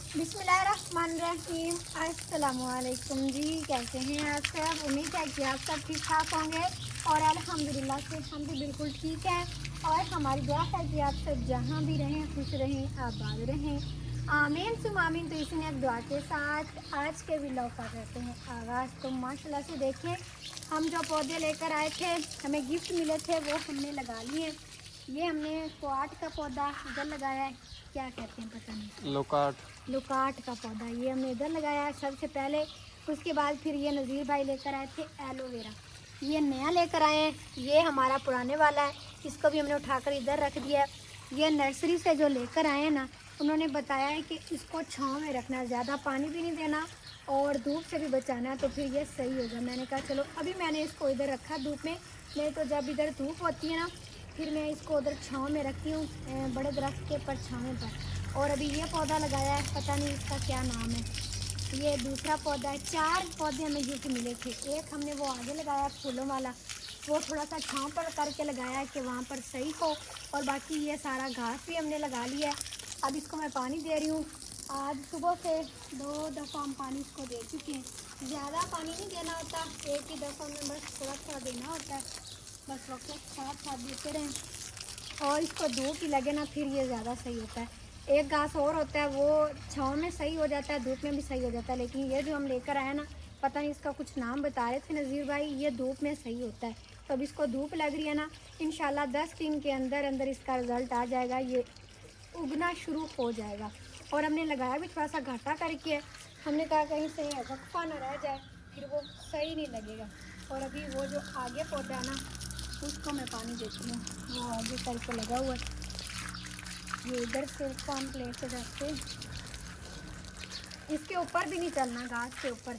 बिस्मिल्लाहिर्रहमानिर्रहीम। अस्सलामुअलैकुम जी, कैसे हैं आप सब? उम्मीद है कि आप सब ठीक ठाक होंगे और अल्हम्दुलिल्लाह से हम भी बिल्कुल ठीक हैं। और हमारी दुआ है कि आप सब जहां भी रहें खुश रहें, आबाद रहें। आमीन सुम आमीन। तो इसी ने दुआ के साथ आज के व्लॉग का करते हैं आगाज़। तो माशाल्लाह से देखिए, हम जो पौधे लेकर आए थे, हमें गिफ्ट मिले थे, वो हमने लगा लिए। ये हमने कोआट का पौधा इधर लगाया है, क्या कहते हैं पता नहीं, लोकाट का पौधा ये हमने इधर लगाया है सबसे पहले। उसके बाद फिर ये नज़ीर भाई लेकर आए थे एलोवेरा, ये नया लेकर आए हैं। ये हमारा पुराने वाला है, इसको भी हमने उठाकर इधर रख दिया है। ये नर्सरी से जो लेकर आए हैं ना, उन्होंने बताया है कि इसको छांव में रखना, ज़्यादा पानी भी नहीं देना और धूप से भी बचाना, तो फिर ये सही होगा। मैंने कहा चलो अभी मैंने इसको इधर रखा धूप में, नहीं तो जब इधर धूप होती है ना फिर मैं इसको उधर छाँव में रखती हूँ, बड़े दरख्त के परछावें पर। और अभी ये पौधा लगाया है, पता नहीं इसका क्या नाम है। ये दूसरा पौधा है। 4 पौधे हमें गिफ्ट मिले थे। एक हमने वो आगे लगाया फूलों वाला, वो थोड़ा सा छाँव पर करके लगाया है कि वहाँ पर सही हो। और बाकी ये सारा घास भी हमने लगा लिया है। अब इसको मैं पानी दे रही हूँ। आज सुबह से 2 दफ़ा हम पानी इसको दे चुके हैं। ज़्यादा पानी नहीं देना होता, एक ही दफ़ा में बस थोड़ा थोड़ा देना होता है। बस वक्त साथ साथ देते रहें और इसको धूप ही लगे ना, फिर ये ज़्यादा सही होता है। एक घास और होता है, वो छाँव में सही हो जाता है, धूप में भी सही हो जाता है। लेकिन ये जो हम लेकर आए ना, पता नहीं इसका कुछ नाम बता रहे थे नज़ीर भाई, ये धूप में सही होता है। तो अब इसको धूप लग रही है ना, इंशाल्लाह 10 दिन के अंदर अंदर इसका रिज़ल्ट आ जाएगा, ये उगना शुरू हो जाएगा। और हमने लगाया भी थोड़ा सा घाटा करके, हमने कहा कहीं से वक्फा ना रह जाए, फिर वो सही नहीं लगेगा। और अभी वो जो आगे पौधा है ना, उसको मैं पानी देती हूँ, वो आगे करके लगा हुआ है। ये इधर से कौन प्लेट से रखते, इसके ऊपर भी नहीं चलना, घास के ऊपर,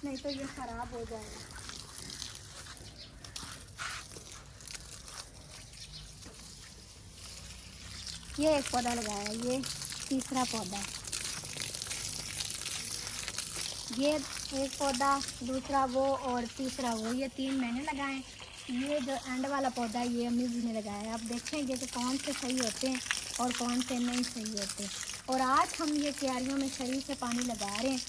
नहीं तो ये ख़राब हो जाएगा। ये एक पौधा लगाया है, ये तीसरा पौधा है। ये एक पौधा, दूसरा वो और तीसरा वो, ये 3 मैंने लगाए हैं। ये जो एंड वाला पौधा है ये अम्मी जी ने लगाया है। आप देखेंगे कि कौन से सही होते हैं और कौन से नहीं सही होते। और आज हम ये क्यारियों में शरीर से पानी लगा रहे हैं।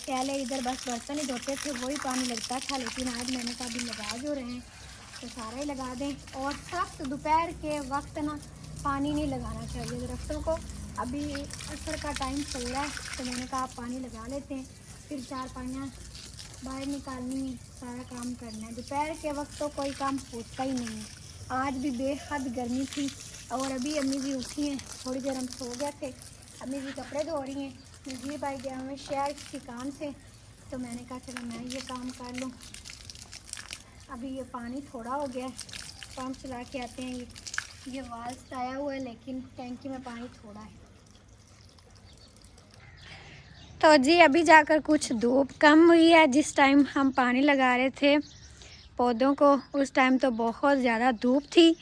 पहले इधर बस बर्तन ही धोते थे, वही पानी लगता था, लेकिन आज मैंने कहा अभी लगा जो रहे हैं तो सारा ही लगा दें। और सख्त दोपहर के वक्त ना पानी नहीं लगाना चाहिए दरख्तों को। अभी असर का टाइम चल रहा है, तो मैंने कहा आप पानी लगा लेते हैं, फिर 4 पानियाँ बाहर निकालनी है, सारा काम करना है। दोपहर के वक्त तो कोई काम होता ही नहीं है। आज भी बेहद गर्मी थी और अभी अम्मी जी उठी हैं, थोड़ी देर हम सो गए थे। अम्मी जी कपड़े धो रही हैं, नज़ीर भाई गया हमें शहर किसी काम से, तो मैंने कहा चलो मैं ये काम कर लूँ। अभी ये पानी थोड़ा हो गया, पंप चला के आते हैं। ये वाल्स आया हुआ है, लेकिन टैंकी में पानी थोड़ा है। तो जी अभी जाकर कुछ धूप कम हुई है। जिस टाइम हम पानी लगा रहे थे पौधों को, उस टाइम तो बहुत ज़्यादा धूप थी।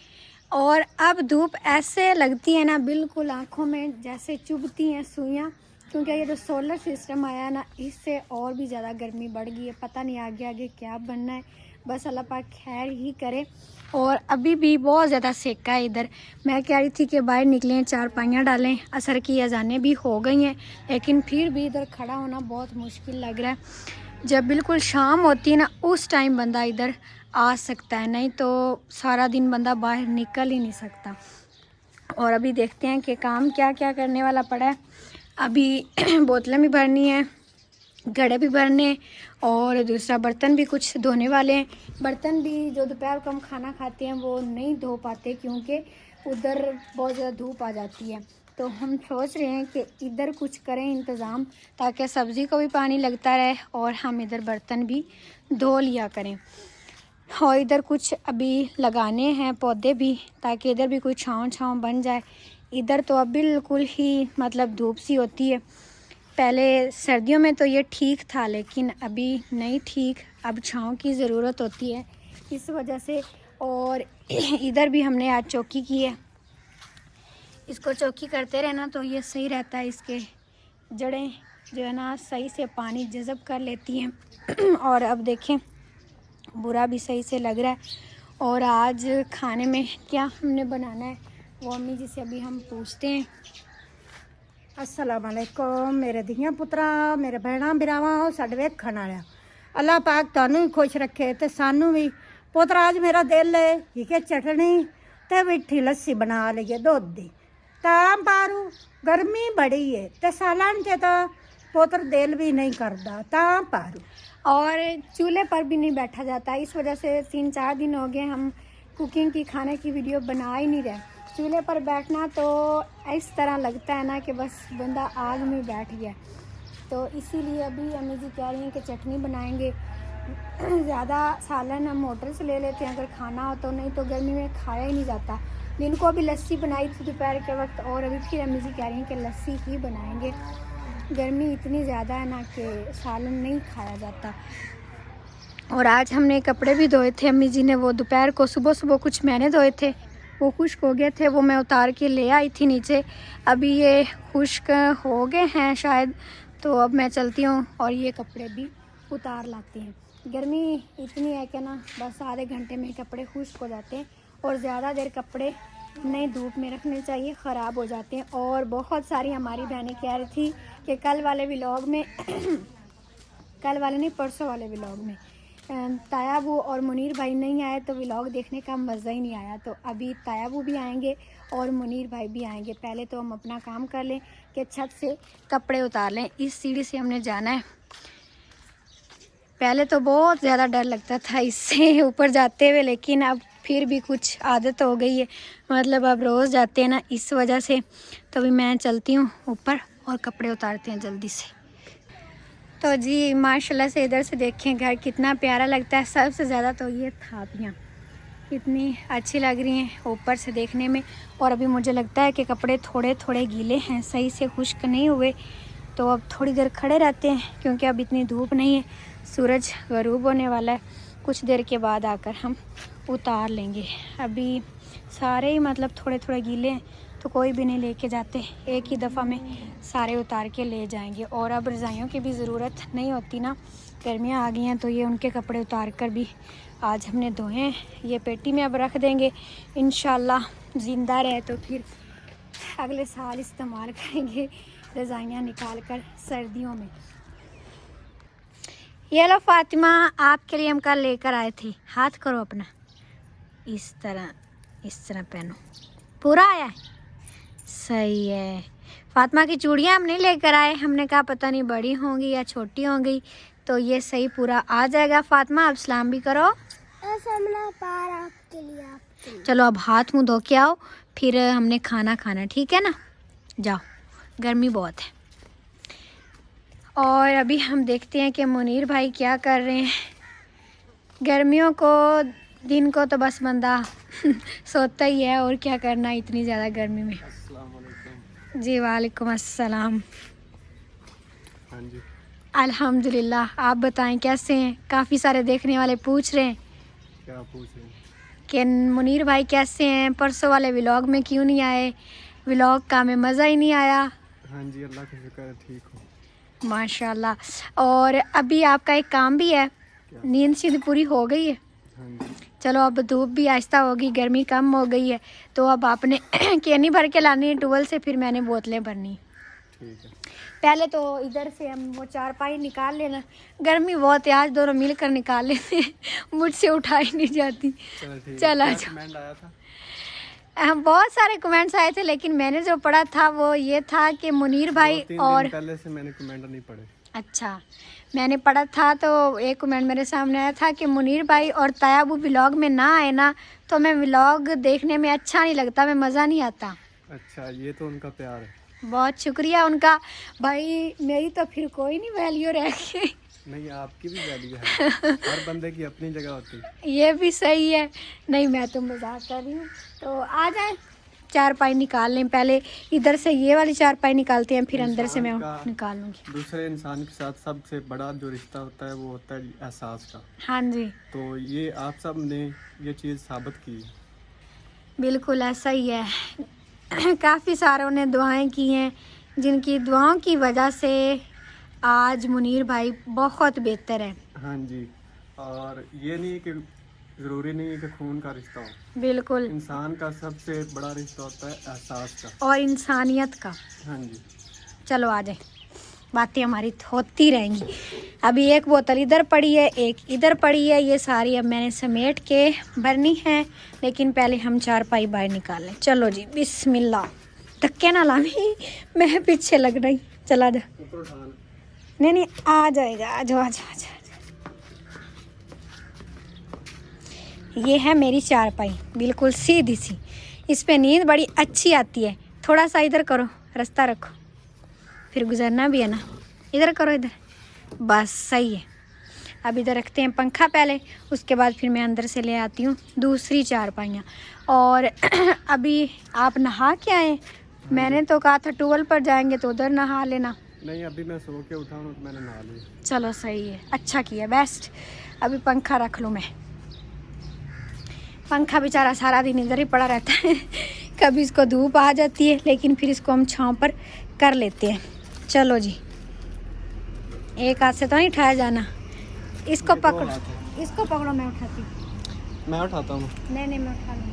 और अब धूप ऐसे लगती है ना, बिल्कुल आँखों में जैसे चुभती हैं सुइयाँ, क्योंकि ये जो सोलर सिस्टम आया ना, इससे और भी ज़्यादा गर्मी बढ़ गई है। पता नहीं आगे आगे क्या बनना है, बस अल्लाह पाक खैर ही करे। और अभी भी बहुत ज़्यादा सेका है इधर। मैं कह रही थी कि बाहर निकलें, 4 पाइयाँ डालें, असर की अजानें भी हो गई हैं, लेकिन फिर भी इधर खड़ा होना बहुत मुश्किल लग रहा है। जब बिल्कुल शाम होती है ना, उस टाइम बंदा इधर आ सकता है, नहीं तो सारा दिन बंदा बाहर निकल ही नहीं सकता। और अभी देखते हैं कि काम क्या क्या करने वाला पड़ा है। अभी बोतलें भी भरनी है, घड़े भी भरने, और दूसरा बर्तन भी कुछ धोने वाले हैं। बर्तन भी जो दोपहर को हम खाना खाते हैं वो नहीं धो पाते, क्योंकि उधर बहुत ज़्यादा धूप आ जाती है। तो हम सोच रहे हैं कि इधर कुछ करें इंतज़ाम, ताकि सब्ज़ी को भी पानी लगता रहे और हम इधर बर्तन भी धो लिया करें। और इधर कुछ अभी लगाने हैं पौधे भी, ताकि इधर भी कोई छाँव छाँव बन जाए। इधर तो अब बिल्कुल ही मतलब धूप सी होती है। पहले सर्दियों में तो ये ठीक था, लेकिन अभी नहीं ठीक, अब छाँव की ज़रूरत होती है इस वजह से। और इधर भी हमने आज चौकी की है, इसको चौकी करते रहना तो ये सही रहता है। इसके जड़ें जो है ना सही से पानी जज़ब कर लेती हैं। और अब देखें बुरा भी सही से लग रहा है। और आज खाने में क्या हमने बनाना है वो अम्मी जी से अभी हम पूछते हैं। अस्सलाम वालेकुम मेरे धियां पुत्रा मेरे भैणां भरावां साडे वेखण वालिया अल्लाह पाक तुहानू भी खुश रखे ते सानू भी। पुत्रा अज मेरा दिल है कि चटनी ते मिठी लस्सी बना लईए दुध दी तां पारू गर्मी बड़ी है ते सालन च तो पुत्र दिल भी नहीं करता तां पारू और चूल्हे पर भी नहीं बैठा जाता। इस वजह से 3-4 दिन हो गए हम कुकिंग की खाने की वीडियो बना ही नहीं रहे। चूल्हे पर बैठना तो इस तरह लगता है ना कि बस बंदा आग में बैठ गया। तो इसीलिए अभी अम्मी जी कह रही हैं कि चटनी बनाएंगे। ज़्यादा सालन हम होटल से ले लेते हैं अगर खाना हो तो, नहीं तो गर्मी में खाया ही नहीं जाता। दिन को अभी लस्सी बनाई थी दोपहर के वक्त और अभी फिर अम्मी जी कह रही हैं कि लस्सी ही बनाएंगे। गर्मी इतनी ज़्यादा है ना कि सालन नहीं खाया जाता। और आज हमने कपड़े भी धोए थे अम्मी जी ने, वो दोपहर को सुबह सुबह कुछ मैंने धोए थे, वो खुश्क हो गए थे, वो मैं उतार के ले आई थी नीचे। अभी ये खुश्क हो गए हैं शायद, तो अब मैं चलती हूँ और ये कपड़े भी उतार लाती हैं। गर्मी इतनी है कि ना बस आधे घंटे में कपड़े खुश्क हो जाते हैं और ज़्यादा देर कपड़े नहीं धूप में रखने चाहिए, ख़राब हो जाते हैं। और बहुत सारी हमारी बहनें कह रही थी कि कल वाले व्लॉग में कल वाले नहीं परसों वाले व्लॉग में तायाबू और मुनीर भाई नहीं आए तो व्लॉग देखने का मज़ा ही नहीं आया। तो अभी तायाबू भी आएंगे और मुनीर भाई भी आएंगे। पहले तो हम अपना काम कर लें कि छत से कपड़े उतार लें। इस सीढ़ी से हमने जाना है। पहले तो बहुत ज़्यादा डर लगता था इससे ऊपर जाते हुए, लेकिन अब फिर भी कुछ आदत हो गई है, मतलब अब रोज़ जाते हैं ना इस वजह से। तो अभी मैं चलती हूँ ऊपर और कपड़े उतारते हैं जल्दी से। तो जी माशाल्लाह से इधर से देखें घर कितना प्यारा लगता है। सबसे ज़्यादा तो ये थापियाँ कितनी अच्छी लग रही हैं ऊपर से देखने में। और अभी मुझे लगता है कि कपड़े थोड़े थोड़े गीले हैं, सही से खुश्क नहीं हुए, तो अब थोड़ी देर खड़े रहते हैं क्योंकि अब इतनी धूप नहीं है, सूरज ग़रूब होने वाला है। कुछ देर के बाद आकर हम उतार लेंगे। अभी सारे ही मतलब थोड़े थोड़े गीले हैं तो कोई भी नहीं लेके जाते, एक ही दफ़ा में सारे उतार के ले जाएंगे। और अब रज़ाइयों की भी ज़रूरत नहीं होती ना, गर्मियाँ आ गई हैं, तो ये उनके कपड़े उतार कर भी आज हमने धोए हैं। ये पेटी में अब रख देंगे, इंशाल्लाह ज़िंदा रहे तो फिर अगले साल इस्तेमाल करेंगे रज़ाइयाँ निकाल कर सर्दियों में। ये लो फातिमा, आपके लिए हम कल लेकर आए थे। हाथ करो अपना, इस तरह पहनो। पूरा आया है, सही है। फातिमा की चूड़ियाँ हम नहीं लेकर आए, हमने कहा पता नहीं बड़ी होंगी या छोटी होंगी, तो ये सही पूरा आ जाएगा। फातिमा अब सलाम भी करो। आपके लिए। चलो अब हाथ मुँह धो के आओ, फिर हमने खाना खाना, ठीक है ना? जाओ, गर्मी बहुत है। और अभी हम देखते हैं कि मुनीर भाई क्या कर रहे हैं। गर्मियों को दिन को तो बस बंदा सोता ही है, और क्या करना इतनी ज़्यादा गर्मी में। जी वालेकुम अस्सलाम। हाँ जी, अल्हम्दुलिल्लाह। आप बताएं कैसे हैं? काफ़ी सारे देखने वाले पूछ रहे हैं क्या पूछ रहे हैं? कि मुनीर भाई कैसे हैं, परसों वाले व्लॉग में क्यों नहीं आए, व्लॉग का में मज़ा ही नहीं आया। हाँ जी, अल्लाह का शुक्र है, ठीक हो माशाल्लाह। और अभी आपका एक काम भी है, नींद शींद पूरी हो गई है? हाँ जी, चलो अब धूप भी आहिस्ता होगी, गर्मी कम हो गई है, तो अब आपने कैनी भर के लानी है टूवल से, फिर मैंने बोतलें भरनी। ठीक है। पहले तो इधर से हम वो चारपाई निकाल लेना, गर्मी बहुत है, आज दोनों मिलकर निकाल लेते हैं, मुझसे उठाई नहीं जाती। चलो ठीक है। चला क्या जाओ। कमेंट आया था? बहुत सारे कमेंट्स आए थे, लेकिन मैंने जो पढ़ा था वो ये था कि मुनीर भाई 2-3 और दिन पहले से मैंने कमेंट नहीं पढ़े। अच्छा, मैंने पढ़ा था तो एक कमेंट मेरे सामने आया था कि मुनीर भाई और तायाबू व्लॉग में ना आए ना तो मैं व्लॉग देखने में अच्छा नहीं लगता, मैं मज़ा नहीं आता। अच्छा, ये तो उनका प्यार है। बहुत शुक्रिया उनका भाई, मेरी तो फिर कोई नहीं वैल्यू रह गई। नहीं, आपकी भी वैल्यू है, हर बंदे की अपनी जगह होती है। ये भी सही है, नहीं मैं तो मजाक कर रही हूँ। तो आ जाए, चारपाई निकाल लें, पहले इधर से ये वाली चारपाई निकालते हैं, फिर अंदर से मैं इंसान का निकाल लूँगी। दूसरे इंसान के साथ सबसे बड़ा जो रिश्ता होता है वो होता है एहसास का। हाँ जी, तो ये आप सब ने ये चीज़ साबित की है। बिल्कुल ऐसा ही है। काफ़ी सारों ने दुआएं की हैं, जिनकी दुआओं की वजह से आज मुनीर भाई बहुत बेहतर है। हाँ जी, और ये नहीं कि ज़रूरी नहीं है कि खून का रिश्ता हो। बिल्कुल, इंसान का सबसे बड़ा रिश्ता होता है एहसास का और इंसानियत का। हाँ जी, चलो आ जाए, बातें हमारी होती रहेंगी। अभी एक बोतल इधर पड़ी है, एक इधर पड़ी है, ये सारी अब मैंने समेट के भरनी है। लेकिन पहले हम चारपाई बाहर निकाल लें। चलो जी बिस्मिल्लाह। धक्के ना लानी, मैं पीछे लग रही। चला जा। ऊपर उठाना। नहीं नहीं आ जाएगा, आ जाओ आ जाओ आ जाओ। ये है मेरी चारपाई, बिल्कुल सीधी सी। इस पे नींद बड़ी अच्छी आती है। थोड़ा सा इधर करो, रास्ता रखो, फिर गुजरना भी है ना। इधर करो, इधर, बस सही है। अब इधर रखते हैं पंखा पहले, उसके बाद फिर मैं अंदर से ले आती हूँ दूसरी चारपाइयाँ। और अभी आप नहा के आए? मैंने तो कहा था टूवल पर जाएंगे तो उधर नहा लेना। नहीं, अभी मैं सो के उठा हूँ तो मैंने नहा लिया। चलो सही है, अच्छा किया, बेस्ट। अभी पंखा रख लूँ मैं। पंखा बेचारा सारा दिन इधर ही पड़ा रहता है। कभी इसको धूप आ जाती है, लेकिन फिर इसको हम छाँव पर कर लेते हैं। चलो जी, एक हाथ से तो नहीं उठाया जाना। इसको पकड़ो, इसको पकड़ो, मैं उठाती हूँ। मैं उठाता हूँ। नहीं नहीं, मैं उठा लूँगी।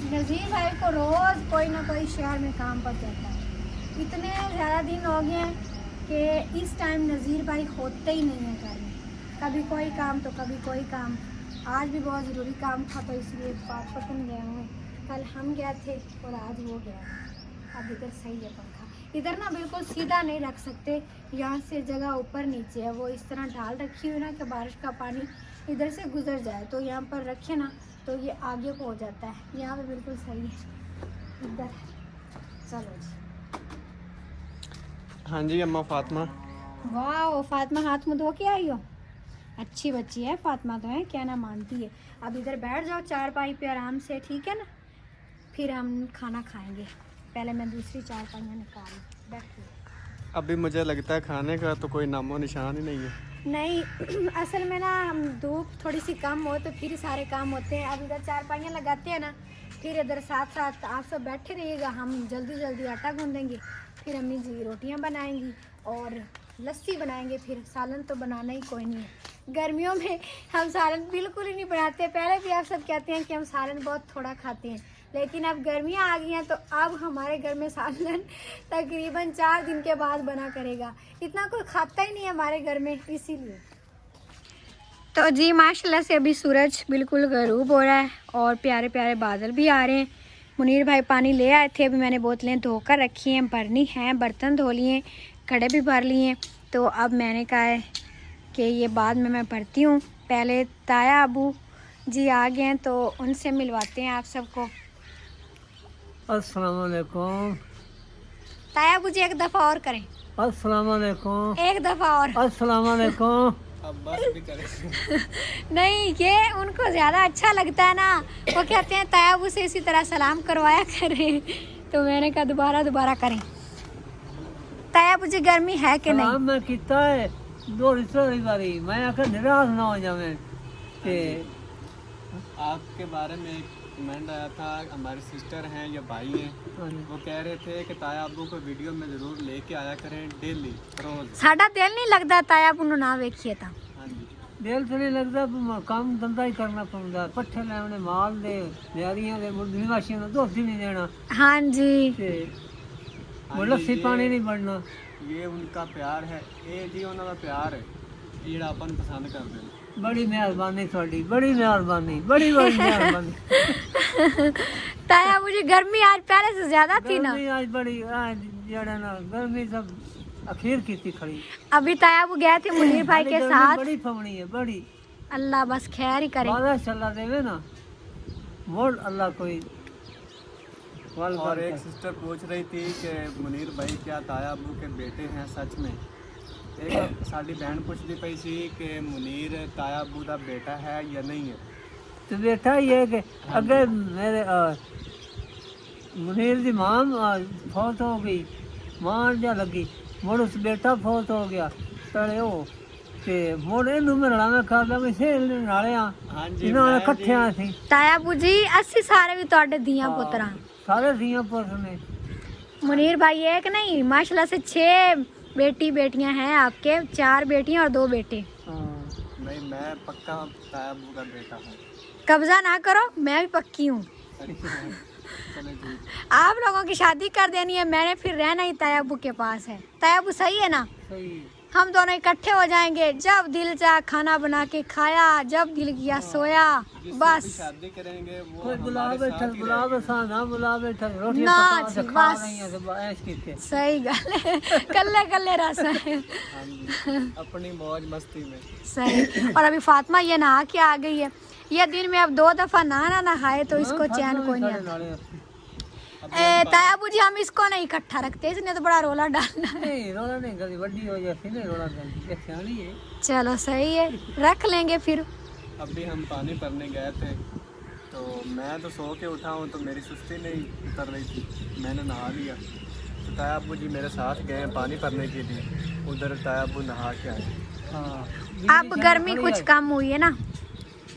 नज़ीर भाई को रोज़ कोई ना कोई शहर में काम पर जाता है। इतने ज़्यादा दिन हो गए हैं कि इस टाइम नज़ीर भाई होते ही नहीं है घर में। कभी कोई काम तो कभी कोई काम। आज भी बहुत ज़रूरी काम था तो इसलिए पटन गया हूँ। कल हम गए थे और आज वो गया। अब इधर सही है पंखा। इधर ना बिल्कुल सीधा नहीं रख सकते, यहाँ से जगह ऊपर नीचे है, वो इस तरह ढाल रखी हुई ना कि बारिश का पानी इधर से गुजर जाए। तो यहाँ पर रखे ना तो ये आगे को हो जाता है। यहाँ पे बिल्कुल सही है। इधर चलो जी। हाँ जी अम्मा फातिमा। वाह फातिमा, हाथ मुँह धो के आई हो? अच्छी बच्ची है फातिमा तो, है क्या ना मानती है। अब इधर बैठ जाओ चारपाई पे आराम से, ठीक है ना? फिर हम खाना खाएंगे। पहले मैं दूसरी चारपाइयाँ निकालूँ। बैठिए। अभी मुझे लगता है खाने का तो कोई नामो निशान ही नहीं है। नहीं असल में ना हम धूप थोड़ी सी कम हो तो फिर सारे काम होते हैं। अब इधर चारपाइयाँ लगाते हैं ना, फिर इधर साथ साथ आप सब बैठे रहिएगा। हम जल्दी जल्दी आटा गूँधेंगे, फिर अम्मी जी रोटियाँ बनाएंगी और लस्सी बनाएंगे। फिर सालन तो बनाना ही कोई नहीं है। गर्मियों में हम सालन बिल्कुल ही नहीं बनाते। पहले भी आप सब कहते हैं कि हम सालन बहुत थोड़ा खाते हैं, लेकिन अब गर्मियाँ आ गई हैं तो अब हमारे घर में सालन तकरीबन 4 दिन के बाद बना करेगा। इतना कोई खाता ही नहीं है हमारे घर में, इसीलिए। तो जी माशाल्लाह से अभी सूरज बिल्कुल गरूब हो रहा है और प्यारे प्यारे बादल भी आ रहे हैं। मुनीर भाई पानी ले आए थे, अभी मैंने बोतलें धोकर रखी हैं, भरनी हैं, बर्तन धो लिए, कड़े भी भर लिए। तो अब मैंने कहा है कि ये बाद में मैं भरती हूँ। पहले ताया अबू जी आ गए हैं तो उनसे मिलवाते हैं आप सबको। अस्सलाम वालेकुम। ताया अबू जी एक दफ़ा और करें। अस्सलाम वालेकुम। एक दफ़ा और। अस्सलाम वालेकुम। अब बस भी करें। नहीं, ये उनको ज़्यादा अच्छा लगता है ना, वो कहते हैं ताया अबू से इसी तरह सलाम करवाया करें। तो मैंने कहा दोबारा करें। ताया अबू जी गर्मी है कि नहीं? सलाम मैं कीता है दोहरी बारी, मैं आखिर निराश ना हो जावे ते आपके बारे में एक कमेंट आया था, हमारे सिस्टर हैं या भाई हैं, वो कह रहे थे कि ताया अब्बू को वीडियो में ज़रूर लेके आया करें डेली रोज़। साडा दिल नहीं लगता ताया अबू ना वेखिए तो। हाँ जी। दिल तो नहीं लगता, काम धंधा ही करना पड़ता। पट्ठे लैने माल दे, लियारियां दे, निवासियों का दुध ही नहीं देना हाँ जी। ते लस्सी पानी नहीं बनना। ये उनका प्यार है, ये जी उन्होंने प्यार है ਜਿਹੜਾ ਆਪਾਂ ਨੂੰ ਪਸੰਦ ਕਰਦੇ ਨੇ। बड़ी मेहरबानी थोड़ी, बड़ी मेहरबानी, बड़ी मेहरबानी। ताया मुझे गर्मी आज पहले से ज्यादा थी ना। गर्मी आज बड़ी जड़ा ना गर्मी सब अखीर की थी खड़ी। अभी ताया वो गए थे मुनीर भाई के गर्मी साथ। बड़ी फवनी है बड़ी। अल्लाह बस खैर ही करे। बारिश चला देवे ना मोड़ अल्लाह कोई। और एक सिस्टर पूछ रही थी कि मुनीर भाई क्या ताया अब्बू के बेटे हैं सच में? एक साड़ी बहन पूछती पई सी कि मुनीर ताया अब्बू का बेटा है या नहीं है। तो बेटा ये कि अगे मेरे मुनीर दी मां फौत हो गई, मां जा लगी, मुड़ उस बेटा फौत हो गया तड़े हो ते मुड़ इनू मिलना मैं कर लिया सेल नाले हाँ जी, इन्होंने मैं इकट्ठे सी ताया अबू जी अस्सी सारे भी तोड़े दिया पुत्रा। सारे दियां पुत्र ने। मुनीर भाई एक नहीं माशाल्लाह से 6 बेटी बेटियां हैं आपके, 4 बेटियां और 2 बेटे। नहीं, मैं पक्का ताया अब्बू का बेटा हूँ। कब्जा ना करो, मैं भी पक्की हूँ। चले ठीक। आप लोगों की शादी कर देनी है, मैंने फिर रहना ही तायाबू के पास है। तायाबू सही है ना? सही हम दोनों इकट्ठे हो जाएंगे, जब दिल चाहा खाना बना के खाया, जब दिल किया सोया, जिससे भी बस शादी करेंगे वो कोई बुला हमारे बैठा साथ ही बुला रहेगी। बैठा ना बुला बैठा रोटी ना पका जी, के खा बस। रही है तो ऐश कीते सही गल है। कल्ले कल्ले रस है। हाँ जी, अपनी मौज मस्ती में। सही। और अभी फातिमा ये नहा के आ गई है। ये दिन में अब 2 दफा नहाना नहाए तो इसको चैन कोई नहीं आता। तायाबू जी हम इसको नहीं इकट्ठा रखते, इसने तो बड़ा रोला डालना है। नहीं रोला नहीं गली बड़ी हो जाती नहीं रोला गली सियानी है। चलो सही है, रख लेंगे फिर। अभी हम पानी भरने गए थे तो मैं तो सो के उठा हूँ तो मेरी सुस्ती नहीं उतर रही थी, मैंने नहा लिया। तो तायाबू जी मेरे साथ गए पानी भरने के लिए, उधर तायाबू नहा के आए। हाँ अब गर्मी कुछ कम हुई है ना?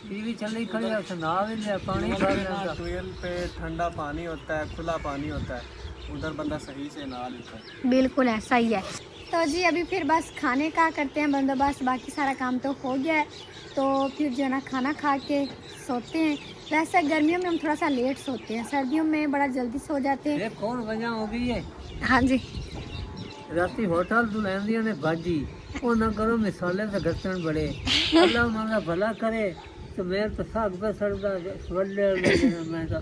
बिजली चल रही खड़ी है तो नहा भी लिया पानी भर लिया। ट्यूबवेल पे ठंडा पानी होता है, खुला पानी होता है, उधर बंदा सही से नहा लेता है। बिल्कुल ऐसा ही है। तो जी अभी फिर बस खाने का करते हैं बंदोबस्त, बाकी सारा काम तो हो गया है। तो फिर जो है ना खाना खा के सोते हैं। वैसे गर्मियों में हम थोड़ा सा लेट सोते हैं, सर्दियों में बड़ा जल्दी सो जाते हैं। ये कौन वजह हो गई है हाँ जी। राती होटल तो लैंदियां ने भाजी वो ना करो मिसाले से घसण बड़े अल्लाह उन्होंने भला करे तो मैं तो साग पे सड़दा वड्डे मैं तो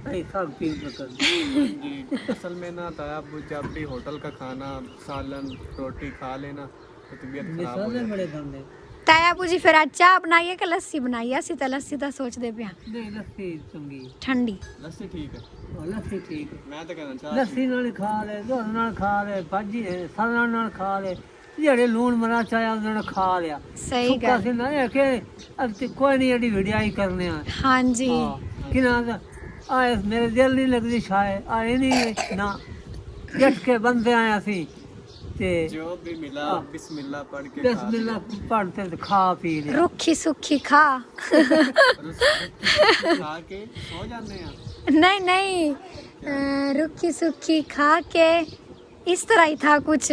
ऐ साग पील पे कर जी असल में ना तायाबू जब भी होटल का खाना सालन रोटी खा लेना तो तबीयत खराब हो मिसाले जाती बड़े गंदे तायाबू जी फिर आज चाह बनाइए कि लस्सी बनाइए? असी तो लस्सी तो सोचते पे हैं नहीं लस्सी चंगी ठंडी। है। लस्सी ठीक है, और लस्सी ठीक है मैं तो कहना चाह लस्सी नाल खा ले दूध नाल खा ले भाजी सालन नाल खा ले ਜਿਹੜੇ ਲੂਣ ਮਰਚ ਆਇਆ ਉਹਨਾਂ ਨੇ ਖਾ ਲਿਆ सही ਸੁੱਕਾ गल। ਸੀ ਨਾ ਇਹ ਕਿ अब तो कोई नहीं एडी वीडियो ही करने आ हाँ जी। कि ना आए मेरे दिल नहीं लगती शाये आए नहीं ना जट के बंदे आया सी ते जो भी मिला हाँ। बिस्मिल्लाह पढ़ के खा बिस्मिल्लाह पढ़ते ते खा पी लिया रुखी सुखी खा। खा के सो जाते हैं। नहीं नहीं, रुखी सुखी खा के इस तरह ही था कुछ।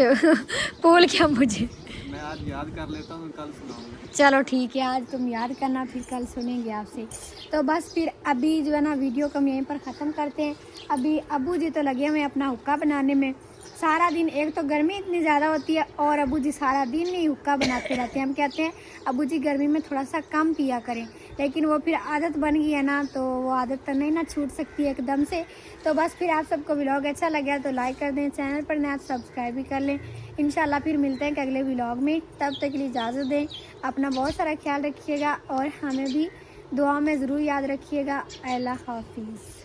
भूल गया मुझे। मैं आज याद कर लेता हूँ, कल सुनाऊंगा। चलो ठीक है, आज तुम याद करना, फिर कल सुनेंगे आपसे। तो बस फिर अभी जो है ना वीडियो को हम यहीं पर ख़त्म करते हैं। अभी अबू जी तो लगे हुए हैं अपना हुक्का बनाने में। सारा दिन एक तो गर्मी इतनी ज़्यादा होती है और अबू जी सारा दिन ही हुक्का बनाते रहते हैं। हम कहते हैं अबू जी गर्मी में थोड़ा सा कम पिया करें, लेकिन वो फिर आदत बन गई है ना, तो वो आदत तो नहीं ना छूट सकती है एकदम से। तो बस फिर आप सबको व्लॉग अच्छा लगा तो लाइक कर दें, चैनल पर नए आप सब्सक्राइब भी कर लें। इंशाल्लाह फिर मिलते हैं अगले व्लॉग में, तब तक के लिए इजाज़त दें। अपना बहुत सारा ख्याल रखिएगा और हमें भी दुआ में ज़रूर याद रखिएगा। अल्लाह हाफिज़।